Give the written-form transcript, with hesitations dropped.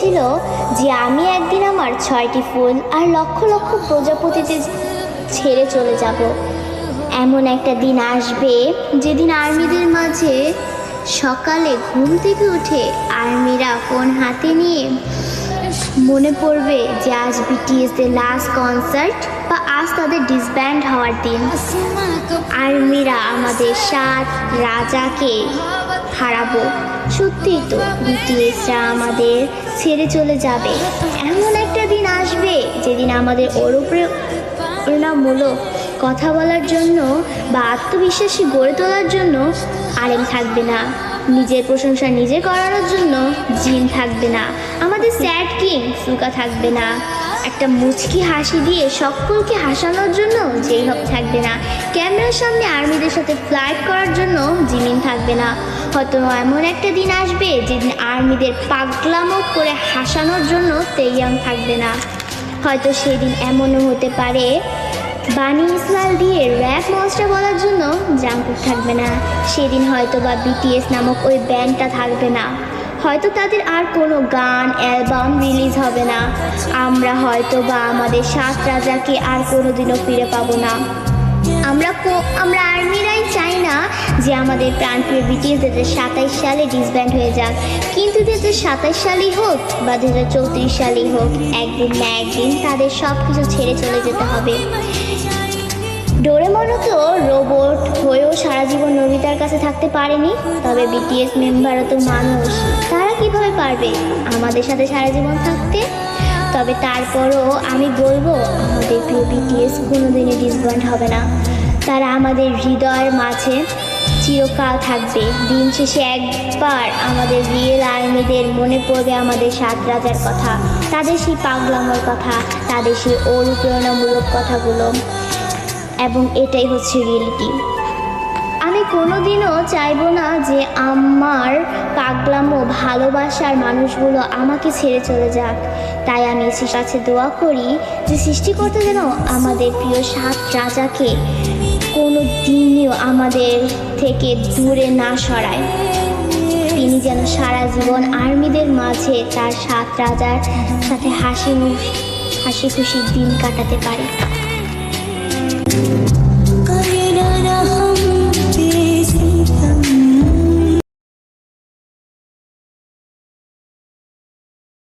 বলেছিল যে আমি একদিন আমার 6টি ফুল আর লক্ষ লক্ষ প্রজাপতিতে ছেড়ে চলে যাব। এমন একটা দিন আসবে যেদিন আর্মিদের মাঝে সকালে ঘুম থেকে উঠে আর্মিরা ফোন হাতে নিয়ে মনে পড়বে যে আজ বিটিএসদের লাস্ট কনসার্ট বা আজ তাদের ডিসব্যান্ড হওয়ার দিন। আর্মিরা আমাদের 7 রাজাকে হারাবো। সত্যিই তো বিটিএসরা আমাদের ছেড়ে চলে যাবে। এমন একটা দিন আসবে যেদিন আমাদের অনুপ্রেরণামূলক কথা বলার জন্য বা আত্মবিশ্বাসী গড়ে তোলার জন্য আরেম থাকবে না, নিজের প্রশংসা নিজে করানোর জন্য জিন থাকবে না, আমাদের স্যাড কিং সুকা থাকবে না, একটা মুচকি হাসি দিয়ে সকলকে হাসানোর জন্য যেই হোক থাকবে না, ক্যামেরার সামনে আর্মিদের সাথে ফ্লাইট করার জন্য জিমিন থাকবে না। হয়তো এমন একটা দিন আসবে যেদিন আর্মিদের পাগলামো করে হাসানোর জন্য তেইয়াং থাকবে না। হয়তো সেদিন এমনও হতে পারে বানি ইসমাইল দিয়ে র্যাপ মনস্টার বলার জন্য জাঙ্কুক থাকবে না। সেদিন হয়তো বা বিটিএস নামক ওই ব্যান্ডটা থাকবে না। হয়তো তাদের আর কোনো গান অ্যালবাম রিলিজ হবে না। আমরা হয়তো বা আমাদের 7 রাজাকে আর কোনোদিনও ফিরে পাবো না। আমরা আর্মিরাই চাই না যে আমাদের প্রাণপ্রিয় বিটিএস 2027 সালে ডিসব্যান্ড হয়ে যাক, কিন্তু 2027 সালেই হোক বা 2034 সালেই হোক, একদিন না একদিন তাদের সব কিছু ছেড়ে চলে যেতে হবে। ডোরেমনও তো রোবট হয়েও সারা জীবন নোবিতার কাছে থাকতে পারেনি, তবে বিটিএস মেম্বারও তো মানুষ, তারা কিভাবে পারবে আমাদের সাথে সারা জীবন থাকতে? তবে তারপরও আমি বলবো আমাদের প্রিয় বিটিএস কোনোদিনই ডিসব্যান্ড হবে না। তারা আমাদের হৃদয়ের মাঝে চিরকাল থাকবে। দিন শেষে একবার আমাদের রিয়েল আর্মিদের মনে পড়বে আমাদের 7 রাজার কথা, তাদের সেই পাগলামোর কথা, তাদের সেই অনুপ্রেরণামূলক কথাগুলো, এবং এটাই হচ্ছে রিয়েলিটি। আমি কোনোদিনও চাইবো না যে আমার পাগলামো ভালোবাসার মানুষগুলো আমাকে ছেড়ে চলে যাক। তাই আমি এসির কাছে দোয়া করি যে সৃষ্টিকর্তা যেন আমাদের প্রিয় 7 রাজাকে কোনো দিনও আমাদের থেকে দূরে না সরায়। তিনি যেন সারা জীবন আর্মিদের মাঝে তার 7 রাজার সাথে হাসি খুশি দিন কাটাতে পারে।